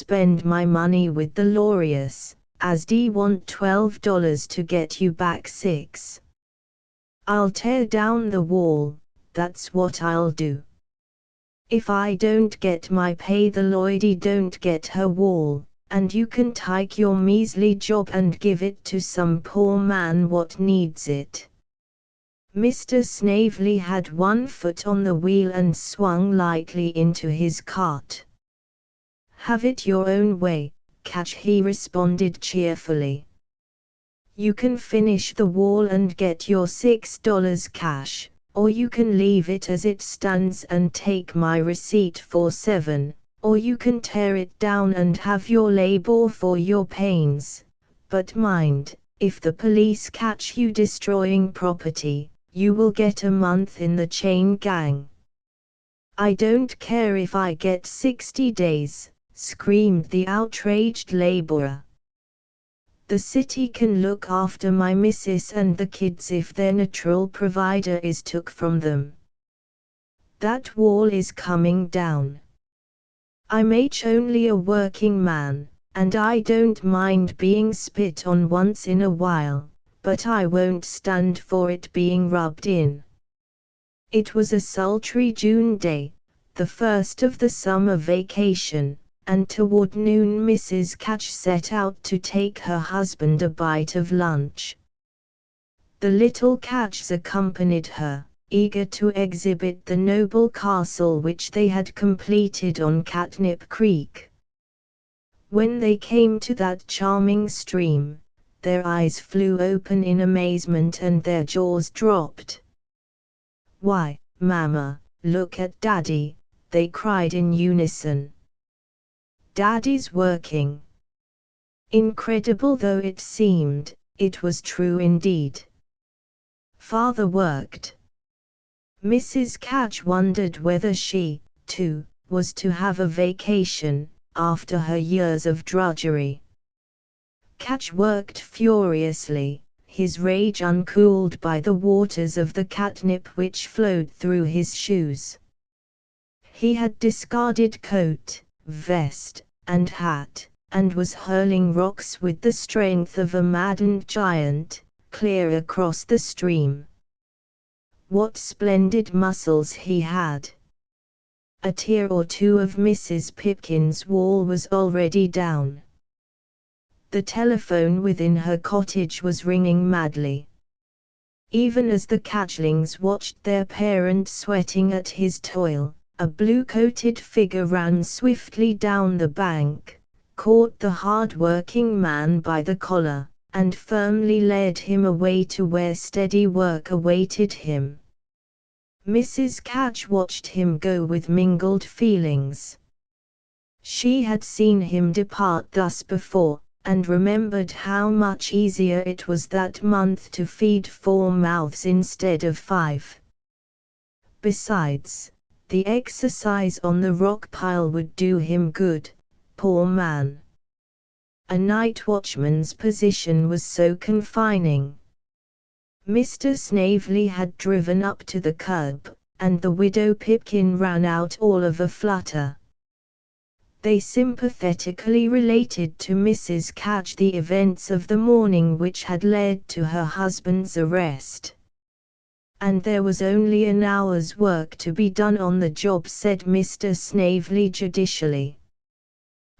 spend my money with the Laureus, as D want $12 to get you back 6. I'll tear down the wall, that's what I'll do. If I don't get my pay, the Lloydie don't get her wall, and you can take your measly job and give it to some poor man what needs it. Mr. Snavely had one foot on the wheel and swung lightly into his cart. Have it your own way, Catch, he responded cheerfully. You can finish the wall and get your $6 cash, or you can leave it as it stands and take my receipt for 7, or you can tear it down and have your labor for your pains. But mind, if the police catch you destroying property, you will get a month in the chain gang. I don't care if I get 60 days, screamed the outraged laborer. The city can look after my missus and the kids if their natural provider is took from them. That wall is coming down. I'm only a working man, and I don't mind being spit on once in a while, but I won't stand for it being rubbed in. It was a sultry June day, the first of the summer vacation, and toward noon Mrs. Catch set out to take her husband a bite of lunch. The little Catches accompanied her, eager to exhibit the noble castle which they had completed on Catnip Creek. When they came to that charming stream, their eyes flew open in amazement and their jaws dropped. "Why, Mama, look at Daddy," they cried in unison. "Daddy's working." Incredible though it seemed, it was true indeed. Father worked. Mrs. Catch wondered whether she, too, was to have a vacation, after her years of drudgery. Catch worked furiously, his rage uncooled by the waters of the catnip which flowed through his shoes. He had discarded coat, vest, and hat, and was hurling rocks with the strength of a maddened giant, clear across the stream. What splendid muscles he had! A tier or two of Mrs. Pipkin's wall was already down. The telephone within her cottage was ringing madly. Even as the Catchlings watched their parent sweating at his toil, a blue-coated figure ran swiftly down the bank, caught the hard-working man by the collar, and firmly led him away to where steady work awaited him. Mrs. Catch watched him go with mingled feelings. She had seen him depart thus before, and remembered how much easier it was that month to feed 4 mouths instead of 5. Besides, the exercise on the rock pile would do him good, poor man. A night watchman's position was so confining. Mr. Snavely had driven up to the curb, and the widow Pipkin ran out all of a flutter. They sympathetically related to Mrs. Catch the events of the morning which had led to her husband's arrest. "And there was only an hour's work to be done on the job," said Mr. Snavely judicially.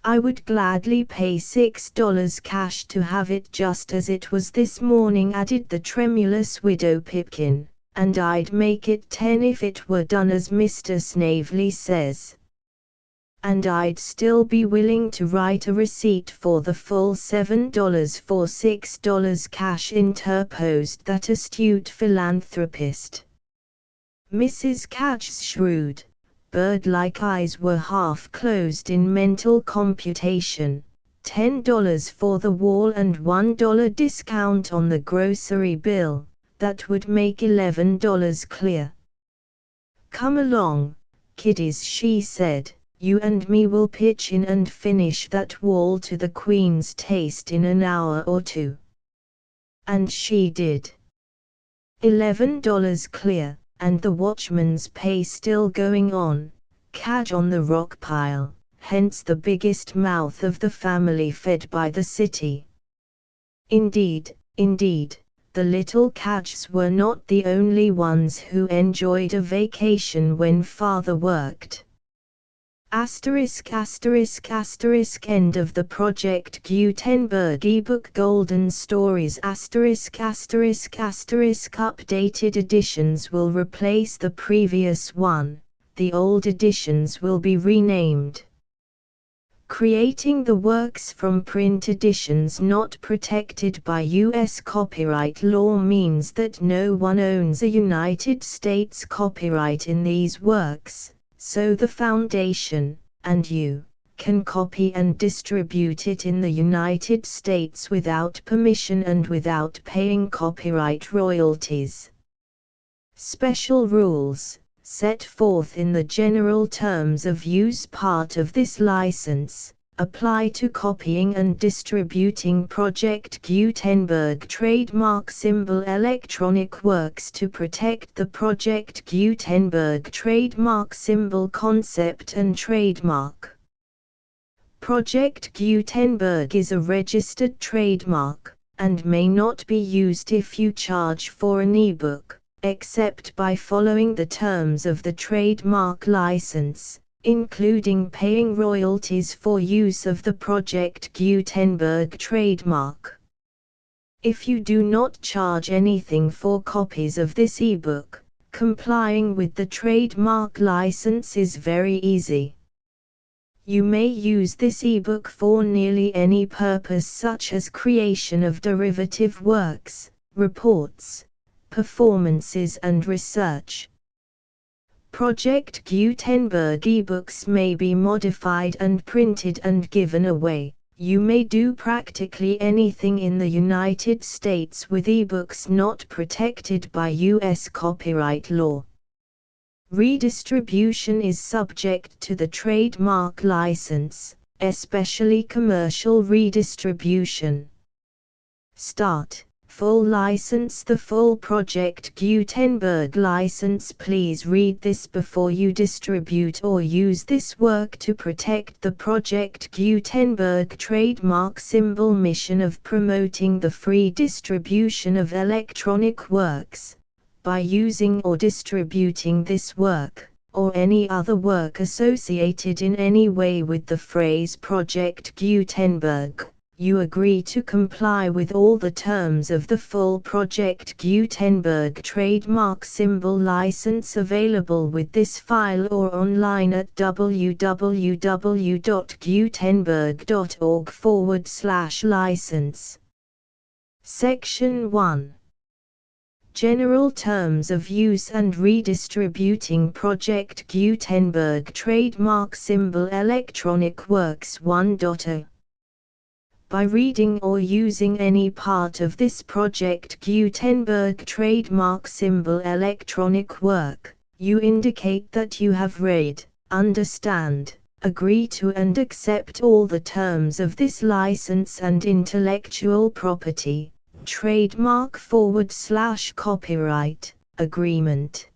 "I would gladly pay $6 cash to have it just as it was this morning," added the tremulous widow Pipkin, "and I'd make it 10 if it were done as Mr. Snavely says. And I'd still be willing to write a receipt for the full $7 for $6 cash," interposed that astute philanthropist. Mrs. Catch's shrewd, bird-like eyes were half closed in mental computation. $10 for the wall and $1 discount on the grocery bill, that would make $11 clear. "Come along, kiddies," she said. "You and me will pitch in and finish that wall to the Queen's taste in an hour or 2. And she did. $11 clear, and the watchman's pay still going on. Catch on the rock pile, hence the biggest mouth of the family fed by the city. Indeed, the little cats were not the only ones who enjoyed a vacation when father worked. End of the Project Gutenberg ebook Golden Stories ***** updated editions will replace the previous one, the old editions will be renamed. Creating the works from print editions not protected by U.S. copyright law means that no one owns a United States copyright in these works, so the Foundation, and you, can copy and distribute it in the United States without permission and without paying copyright royalties. Special rules, set forth in the general terms of use part of this license, apply to copying and distributing Project Gutenberg trademark symbol electronic works to protect the Project Gutenberg trademark symbol concept and trademark. Project Gutenberg is a registered trademark, and may not be used if you charge for an ebook, except by following the terms of the trademark license, including paying royalties for use of the Project Gutenberg trademark. If you do not charge anything for copies of this ebook, complying with the trademark license is very easy. You may use this ebook for nearly any purpose such as creation of derivative works, reports, performances and research. Project Gutenberg ebooks may be modified and printed and given away. You may do practically anything in the United States with ebooks not protected by U.S. copyright law. Redistribution is subject to the trademark license, especially commercial redistribution. Start. Full license. The full Project Gutenberg license. Please read this before you distribute or use this work to protect the Project Gutenberg trademark symbol mission of promoting the free distribution of electronic works. By using or distributing this work, or any other work associated in any way with the phrase Project Gutenberg, you agree to comply with all the terms of the full Project Gutenberg trademark symbol license available with this file or online at www.gutenberg.org/license. Section 1. General Terms of Use and Redistributing Project Gutenberg Trademark Symbol Electronic Works 1.0. By reading or using any part of this Project Gutenberg trademark symbol electronic work, you indicate that you have read, understand, agree to and accept all the terms of this license and intellectual property, trademark/copyright, agreement.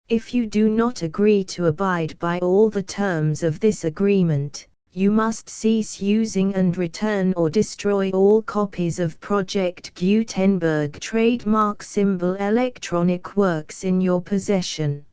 If you do not agree to abide by all the terms of this agreement, you must cease using and return or destroy all copies of Project Gutenberg trademark symbol electronic works in your possession.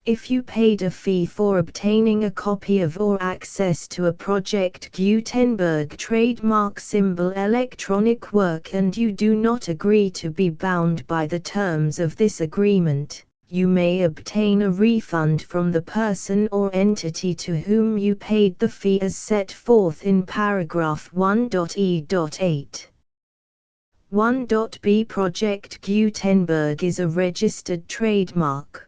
If you paid a fee for obtaining a copy of or access to a Project Gutenberg trademark symbol electronic work and you do not agree to be bound by the terms of this agreement, you may obtain a refund from the person or entity to whom you paid the fee as set forth in paragraph 1.e.8. 1.b Project Gutenberg is a registered trademark.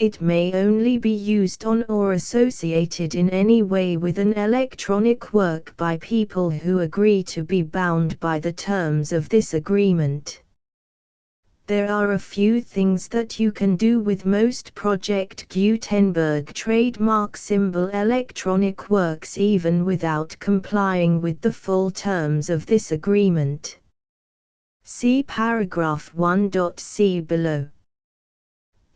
It may only be used on or associated in any way with an electronic work by people who agree to be bound by the terms of this agreement. There are a few things that you can do with most Project Gutenberg trademark symbol electronic works even without complying with the full terms of this agreement. See paragraph 1.c below.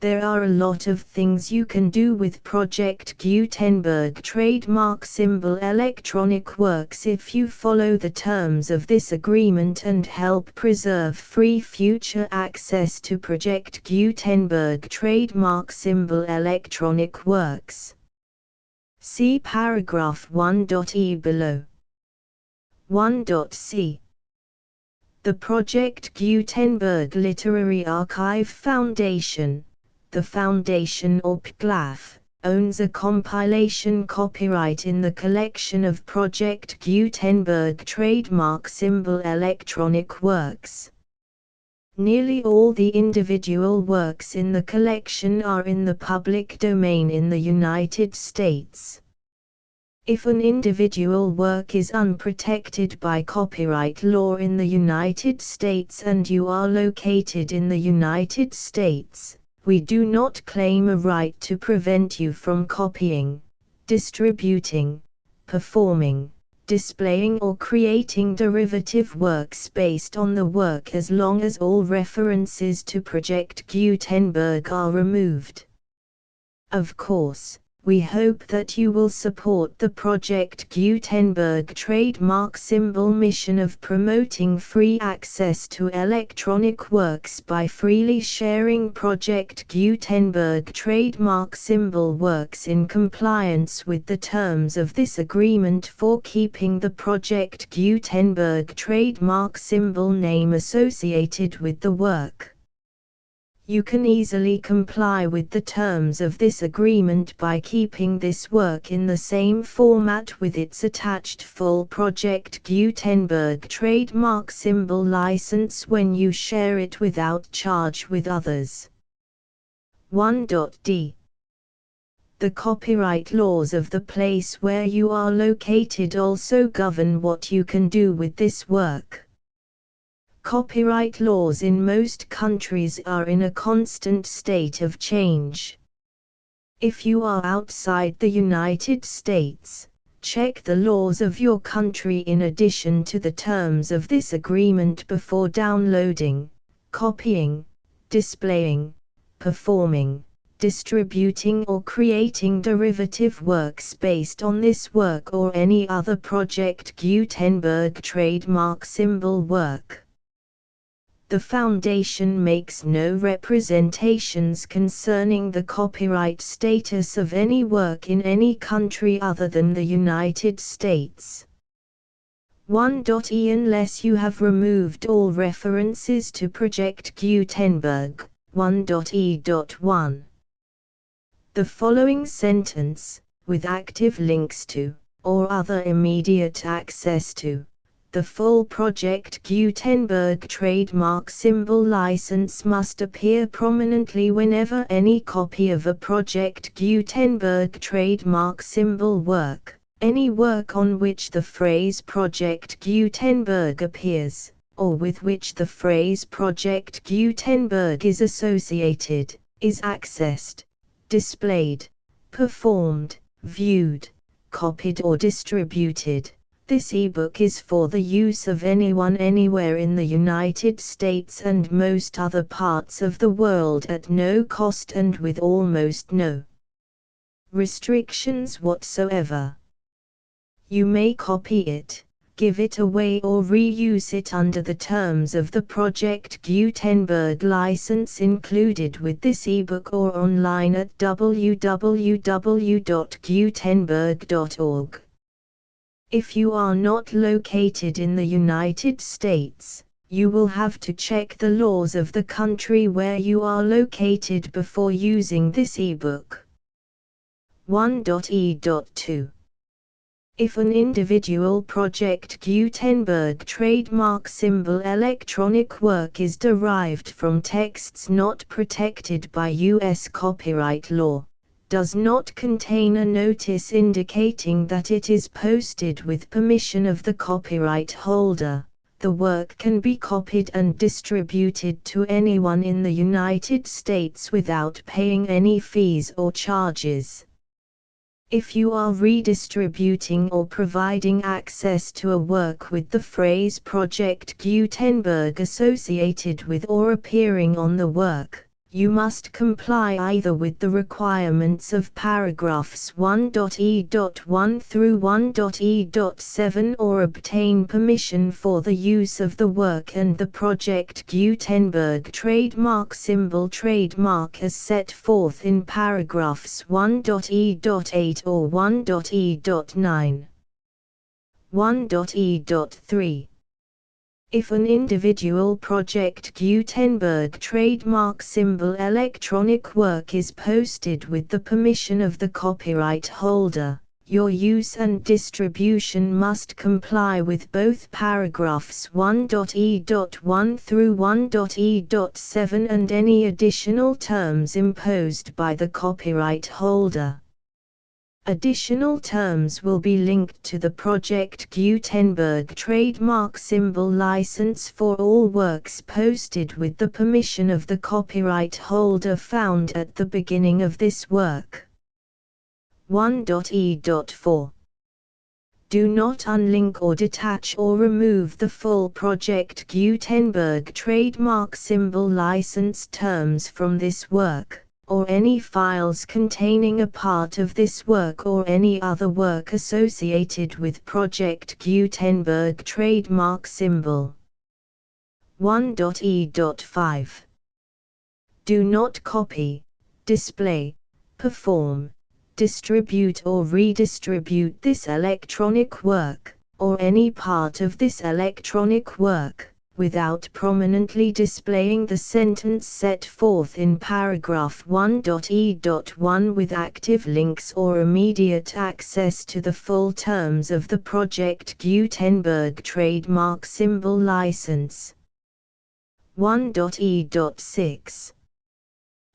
There are a lot of things you can do with Project Gutenberg trademark symbol electronic works if you follow the terms of this agreement and help preserve free future access to Project Gutenberg trademark symbol electronic works. See paragraph 1.e below. 1.c. The Project Gutenberg Literary Archive Foundation, the foundation or PGLAF, owns a compilation copyright in the collection of Project Gutenberg trademark symbol electronic works. Nearly all the individual works in the collection are in the public domain in the United States. If an individual work is unprotected by copyright law in the United States and you are located in the United States, we do not claim a right to prevent you from copying, distributing, performing, displaying or creating derivative works based on the work as long as all references to Project Gutenberg are removed. Of course, we hope that you will support the Project Gutenberg trademark symbol mission of promoting free access to electronic works by freely sharing Project Gutenberg trademark symbol works in compliance with the terms of this agreement for keeping the Project Gutenberg trademark symbol name associated with the work. You can easily comply with the terms of this agreement by keeping this work in the same format with its attached full Project Gutenberg trademark symbol license when you share it without charge with others. 1.d. The copyright laws of the place where you are located also govern what you can do with this work. Copyright laws in most countries are in a constant state of change. If you are outside the United States, check the laws of your country in addition to the terms of this agreement before downloading, copying, displaying, performing, distributing or creating derivative works based on this work or any other Project Gutenberg trademark symbol work. The Foundation makes no representations concerning the copyright status of any work in any country other than the United States. 1.e Unless you have removed all references to Project Gutenberg. 1.e.1. The following sentence, with active links to, or other immediate access to, the full Project Gutenberg trademark symbol license must appear prominently whenever any copy of a Project Gutenberg trademark symbol work, any work on which the phrase Project Gutenberg appears, or with which the phrase Project Gutenberg is associated, is accessed, displayed, performed, viewed, copied or distributed. This ebook is for the use of anyone anywhere in the United States and most other parts of the world at no cost and with almost no restrictions whatsoever. You may copy it, give it away or reuse it under the terms of the Project Gutenberg license included with this ebook or online at www.gutenberg.org. If you are not located in the United States, you will have to check the laws of the country where you are located before using this ebook. 1.e.2. If an individual Project Gutenberg trademark symbol electronic work is derived from texts not protected by U.S. copyright law, does not contain a notice indicating that it is posted with permission of the copyright holder, the work can be copied and distributed to anyone in the United States without paying any fees or charges. If you are redistributing or providing access to a work with the phrase Project Gutenberg associated with or appearing on the work, You must comply either with the requirements of paragraphs 1.e.1 through 1.e.7 or obtain permission for the use of the work and the Project Gutenberg trademark symbol trademark as set forth in paragraphs 1.e.8 or 1.e.9. 1.e.3. If an individual Project Gutenberg trademark symbol electronic work is posted with the permission of the copyright holder, your use and distribution must comply with both paragraphs 1.e.1 through 1.e.7 and any additional terms imposed by the copyright holder. Additional terms will be linked to the Project Gutenberg trademark symbol license for all works posted with the permission of the copyright holder found at the beginning of this work. 1.e.4. Do not unlink or detach or remove the full Project Gutenberg trademark symbol license terms from this work, or any files containing a part of this work or any other work associated with Project Gutenberg trademark symbol. 1.e.5. Do not copy, display, perform, distribute or redistribute this electronic work, or any part of this electronic work, without prominently displaying the sentence set forth in paragraph 1.e.1 with active links or immediate access to the full terms of the Project Gutenberg trademark symbol license. 1.e.6.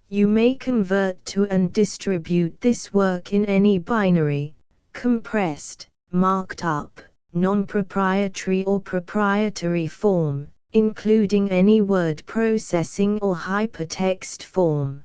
You may convert to and distribute this work in any binary, compressed, marked up, non-proprietary or proprietary form, including any word processing or hypertext form.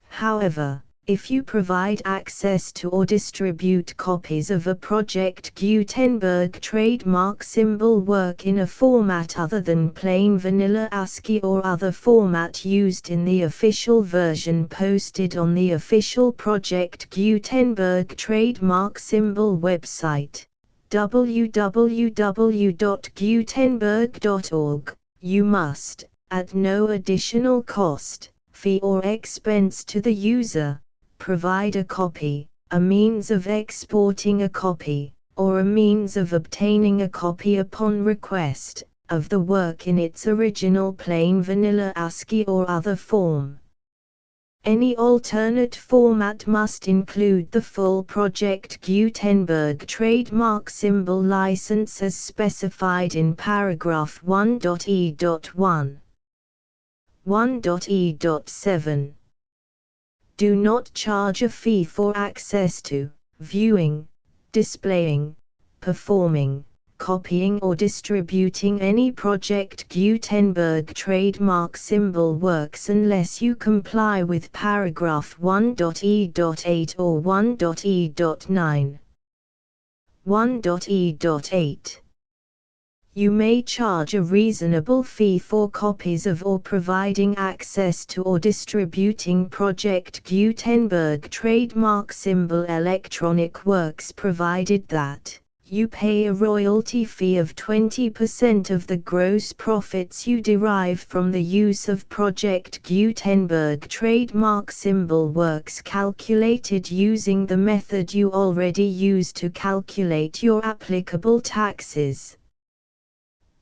However, if you provide access to or distribute copies of a Project Gutenberg trademark symbol work in a format other than plain vanilla ASCII or other format used in the official version posted on the official Project Gutenberg trademark symbol website, www.gutenberg.org, you must, at no additional cost, fee or expense to the user, provide a copy, a means of exporting a copy, or a means of obtaining a copy upon request, of the work in its original plain vanilla ASCII or other form. Any alternate format must include the full Project Gutenberg trademark symbol license as specified in paragraph 1.e.1. 1.e.7. Do not charge a fee for access to, viewing, displaying, performing, copying or distributing any Project Gutenberg trademark symbol works unless you comply with paragraph 1.e.8 or 1.e.9. 1.e.8. You may charge a reasonable fee for copies of or providing access to or distributing Project Gutenberg trademark symbol electronic works provided that you pay a royalty fee of 20% of the gross profits you derive from the use of Project Gutenberg trademark symbol works calculated using the method you already use to calculate your applicable taxes.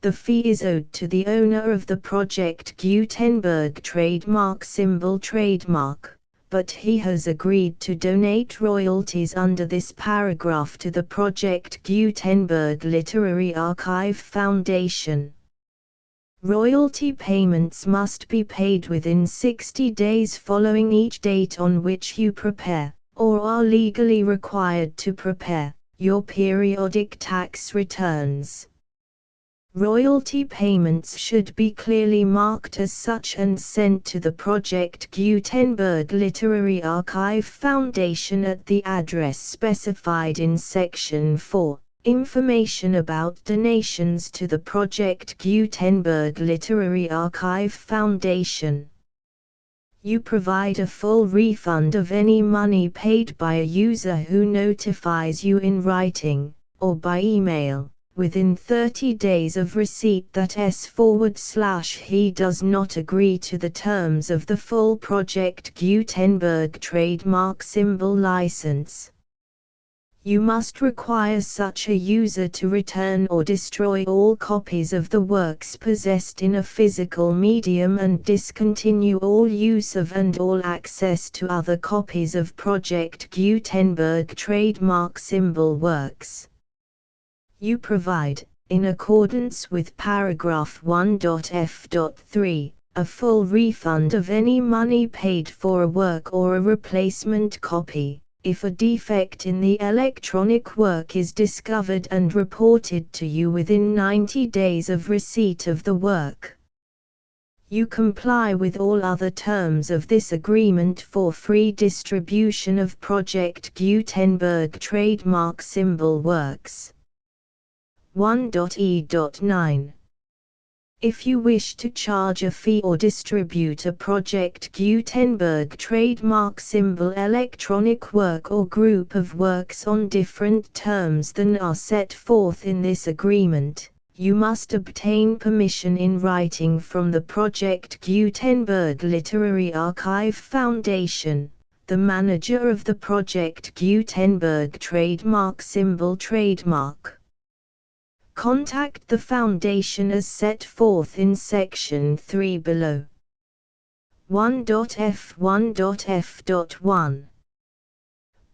The fee is owed to the owner of the Project Gutenberg trademark symbol trademark, but he has agreed to donate royalties under this paragraph to the Project Gutenberg Literary Archive Foundation. Royalty payments must be paid within 60 days following each date on which you prepare, or are legally required to prepare, your periodic tax returns. Royalty payments should be clearly marked as such and sent to the Project Gutenberg Literary Archive Foundation at the address specified in Section 4, Information about donations to the Project Gutenberg Literary Archive Foundation. You provide a full refund of any money paid by a user who notifies you in writing, or by email, within 30 days of receipt that he does not agree to the terms of the full Project Gutenberg trademark symbol license. You must require such a user to return or destroy all copies of the works possessed in a physical medium and discontinue all use of and all access to other copies of Project Gutenberg trademark symbol works. You provide, in accordance with paragraph 1.f.3, a full refund of any money paid for a work or a replacement copy, if a defect in the electronic work is discovered and reported to you within 90 days of receipt of the work. You comply with all other terms of this agreement for free distribution of Project Gutenberg trademark symbol works. 1.e.9. If you wish to charge a fee or distribute a Project Gutenberg trademark symbol electronic work or group of works on different terms than are set forth in this agreement, you must obtain permission in writing from the Project Gutenberg Literary Archive Foundation, the manager of the Project Gutenberg trademark symbol trademark. Contact the Foundation as set forth in Section 3 below. 1.f1.f.1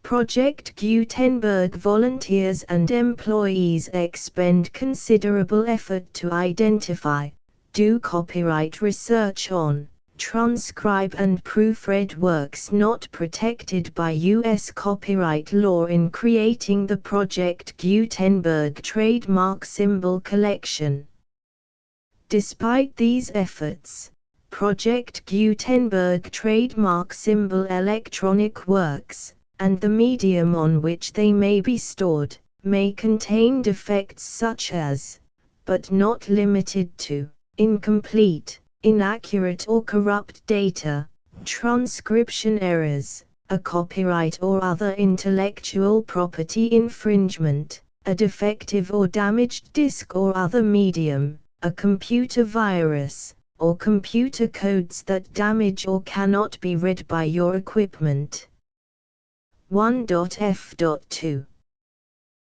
Project Gutenberg volunteers and employees expend considerable effort to identify, do copyright research on, transcribe and proofread works not protected by U.S. copyright law in creating the Project Gutenberg trademark symbol collection. Despite these efforts, Project Gutenberg trademark symbol electronic works, and the medium on which they may be stored, may contain defects such as, but not limited to, incomplete, inaccurate or corrupt data, transcription errors, a copyright or other intellectual property infringement, a defective or damaged disk or other medium, a computer virus, or computer codes that damage or cannot be read by your equipment. 1.f.2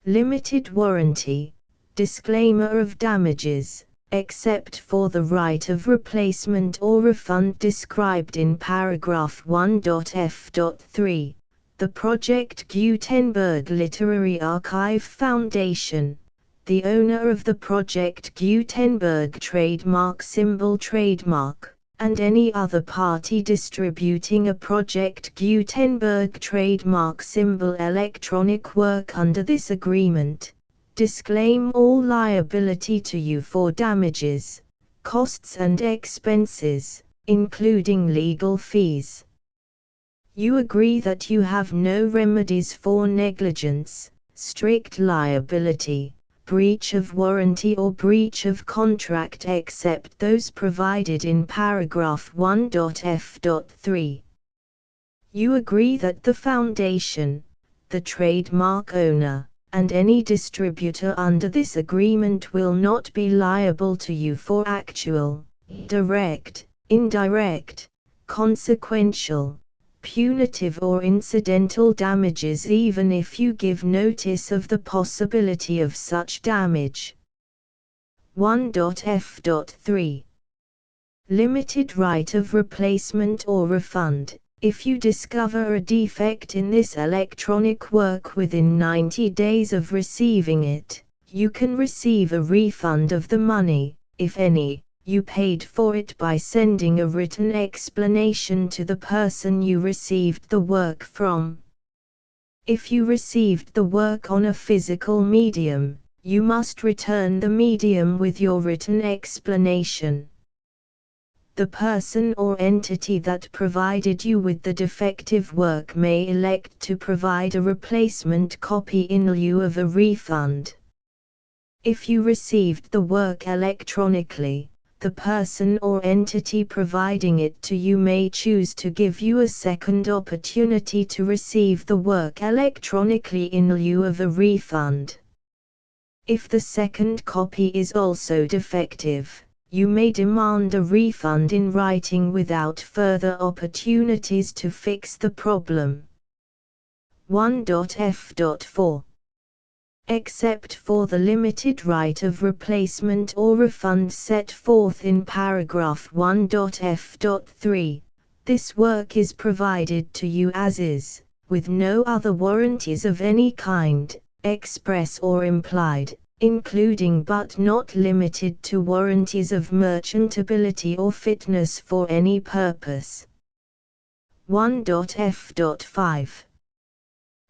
Limited warranty, disclaimer of damages, except for the right of replacement or refund described in paragraph 1.f.3, the Project Gutenberg Literary Archive Foundation, the owner of the Project Gutenberg trademark symbol trademark, and any other party distributing a Project Gutenberg trademark symbol electronic work under this agreement, disclaim all liability to you for damages, costs and expenses, including legal fees. You agree that you have no remedies for negligence, strict liability, breach of warranty or breach of contract except those provided in paragraph 1.f.3. You agree that the Foundation, the trademark owner, and any distributor under this agreement will not be liable to you for actual, direct, indirect, consequential, punitive or incidental damages even if you give notice of the possibility of such damage. 1.f.3 Limited right of replacement or refund. If you discover a defect in this electronic work within 90 days of receiving it, you can receive a refund of the money, if any, you paid for it by sending a written explanation to the person you received the work from. If you received the work on a physical medium, you must return the medium with your written explanation. The person or entity that provided you with the defective work may elect to provide a replacement copy in lieu of a refund. If you received the work electronically, the person or entity providing it to you may choose to give you a second opportunity to receive the work electronically in lieu of a refund. If the second copy is also defective, you may demand a refund in writing without further opportunities to fix the problem. 1.f.4. Except for the limited right of replacement or refund set forth in paragraph 1.f.3, this work is provided to you as is, with no other warranties of any kind, express or implied, including but not limited to warranties of merchantability or fitness for any purpose. 1.f.5.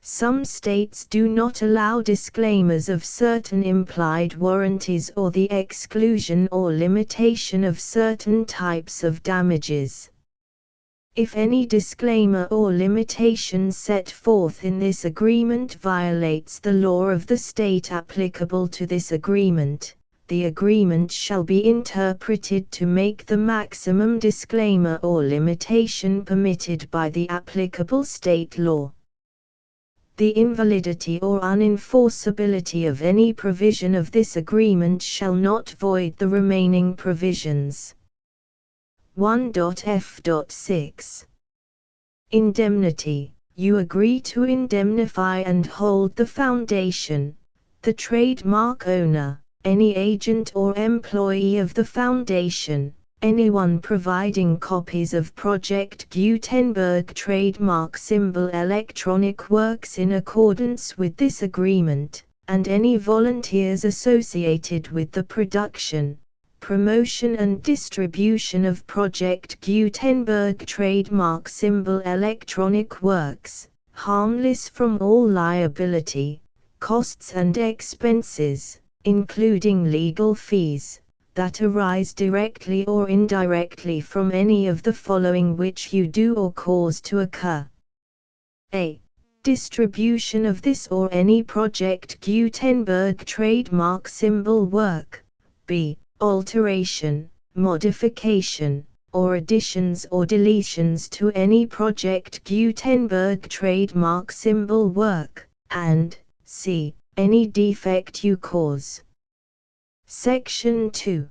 Some states do not allow disclaimers of certain implied warranties or the exclusion or limitation of certain types of damages. If any disclaimer or limitation set forth in this agreement violates the law of the state applicable to this agreement, the agreement shall be interpreted to make the maximum disclaimer or limitation permitted by the applicable state law. The invalidity or unenforceability of any provision of this agreement shall not void the remaining provisions. 1.f.6. Indemnity. You agree to indemnify and hold the foundation, the trademark owner, any agent or employee of the foundation, anyone providing copies of Project Gutenberg trademark symbol electronic works in accordance with this agreement, and any volunteers associated with the production, promotion and distribution of Project Gutenberg trademark symbol electronic works, harmless from all liability, costs and expenses, including legal fees, that arise directly or indirectly from any of the following which you do or cause to occur. A. Distribution of this or any Project Gutenberg trademark symbol work. B. Alteration, modification, or additions or deletions to any Project Gutenberg trademark symbol work, and C. Any defect you cause. Section 2.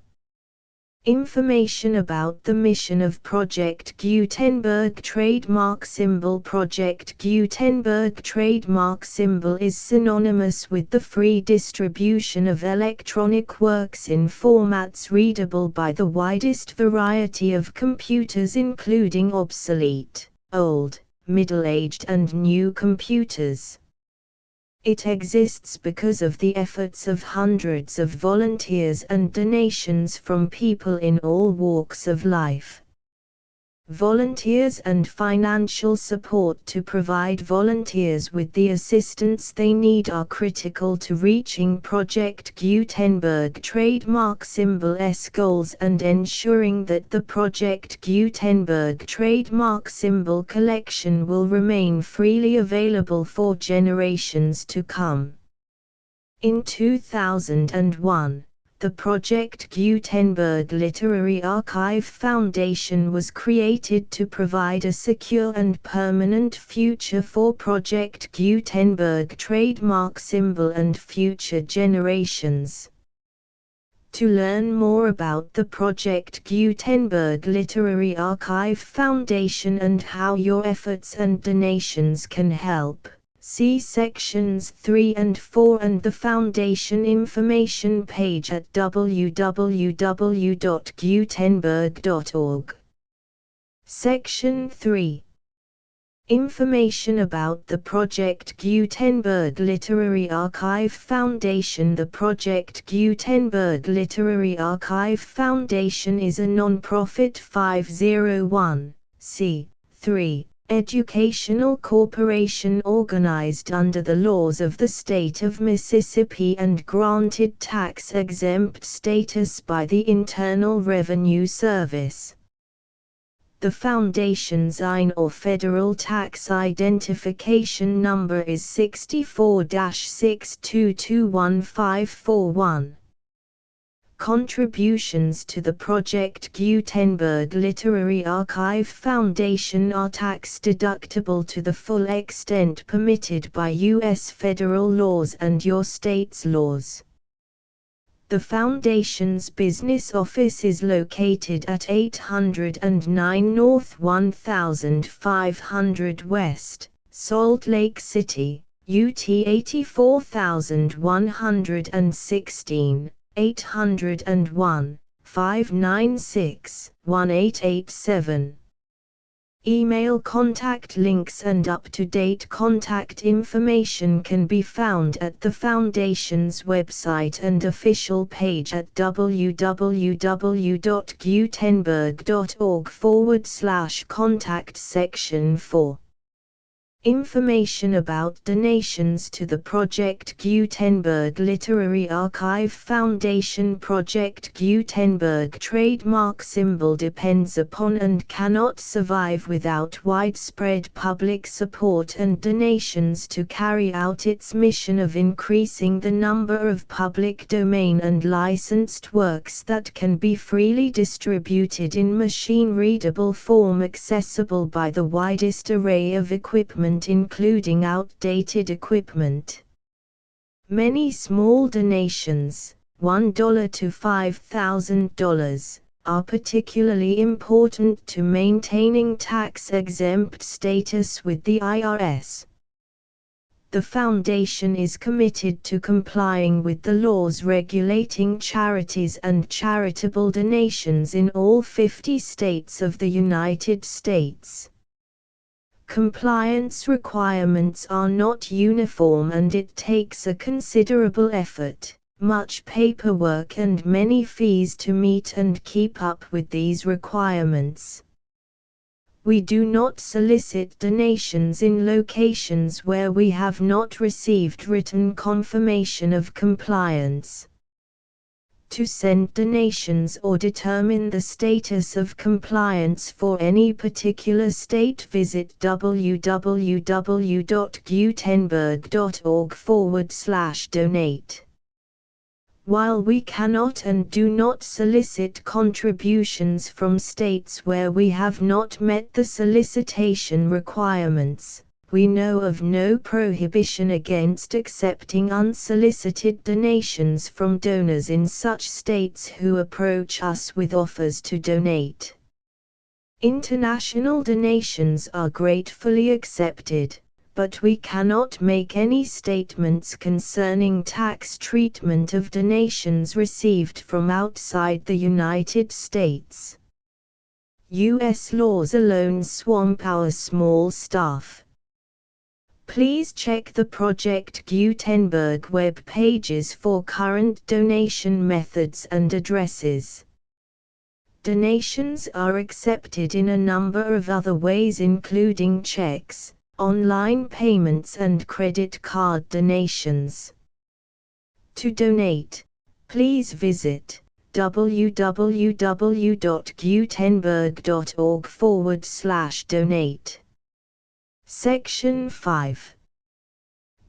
Information about the mission of Project Gutenberg trademark symbol. Project Gutenberg trademark symbol is synonymous with the free distribution of electronic works in formats readable by the widest variety of computers, including obsolete, old, middle-aged and new computers. It exists because of the efforts of hundreds of volunteers and donations from people in all walks of life. Volunteers and financial support to provide volunteers with the assistance they need are critical to reaching Project Gutenberg trademark symbol's goals and ensuring that the Project Gutenberg trademark symbol collection will remain freely available for generations to come. In 2001, the Project Gutenberg Literary Archive Foundation was created to provide a secure and permanent future for Project Gutenberg trademark symbol and future generations. To learn more about the Project Gutenberg Literary Archive Foundation and how your efforts and donations can help, see sections 3 and 4 and the Foundation information page at www.gutenberg.org. Section 3. Information about the Project Gutenberg Literary Archive Foundation. The Project Gutenberg Literary Archive Foundation is a non-profit 501(c)(3) educational corporation organized under the laws of the state of Mississippi and granted tax-exempt status by the Internal Revenue Service. The Foundation's IN or Federal Tax Identification Number is 64-6221541. Contributions to the Project Gutenberg Literary Archive Foundation are tax-deductible to the full extent permitted by U.S. federal laws and your state's laws. The Foundation's business office is located at 809 North 1500 West, Salt Lake City, UT 84116, 801-596-1887. Email contact links and up-to-date contact information can be found at the Foundation's website and official page at www.gutenberg.org/contact section 4. Information about donations to the Project Gutenberg Literary Archive Foundation. Project Gutenberg trademark symbol depends upon and cannot survive without widespread public support and donations to carry out its mission of increasing the number of public domain and licensed works that can be freely distributed in machine-readable form accessible by the widest array of equipment including outdated equipment. Many small donations, $1 to $5,000, are particularly important to maintaining tax-exempt status with the IRS. The Foundation is committed to complying with the laws regulating charities and charitable donations in all 50 states of the United States. Compliance requirements are not uniform and it takes a considerable effort, much paperwork and many fees to meet and keep up with these requirements. We do not solicit donations in locations where we have not received written confirmation of compliance. To send donations or determine the status of compliance for any particular state, visit www.gutenberg.org/donate. While we cannot and do not solicit contributions from states where we have not met the solicitation requirements, we know of no prohibition against accepting unsolicited donations from donors in such states who approach us with offers to donate. International donations are gratefully accepted, but we cannot make any statements concerning tax treatment of donations received from outside the United States. U.S. laws alone swamp our small staff. Please check the Project Gutenberg web pages for current donation methods and addresses. Donations are accepted in a number of other ways including checks, online payments and credit card donations. To donate, please visit www.gutenberg.org/donate. Section 5.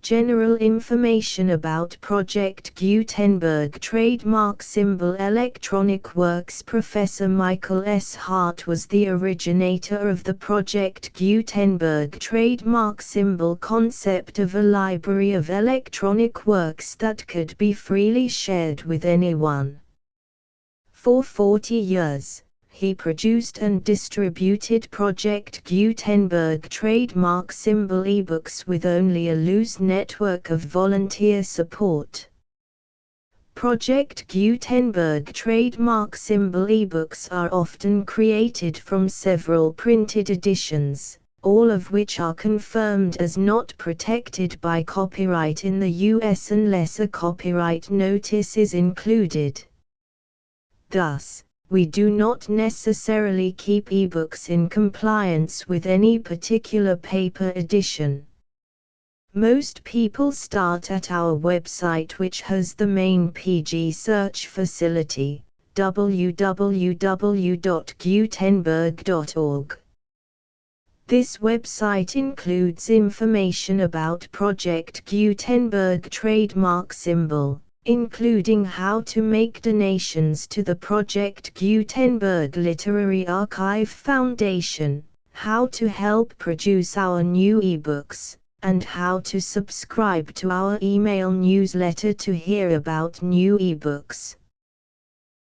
General information about Project Gutenberg trademark symbol Electronic Works. Professor Michael S. Hart was the originator of the Project Gutenberg trademark symbol concept of a library of electronic works that could be freely shared with anyone. For 40 years, he produced and distributed Project Gutenberg trademark symbol ebooks with only a loose network of volunteer support. Project Gutenberg trademark symbol ebooks are often created from several printed editions, all of which are confirmed as not protected by copyright in the U.S. unless a copyright notice is included. Thus, we do not necessarily keep ebooks in compliance with any particular paper edition. Most people start at our website, which has the main PG search facility, www.gutenberg.org. This website includes information about Project Gutenberg trademark symbol, including how to make donations to the Project Gutenberg Literary Archive Foundation, how to help produce our new ebooks, and how to subscribe to our email newsletter to hear about new ebooks.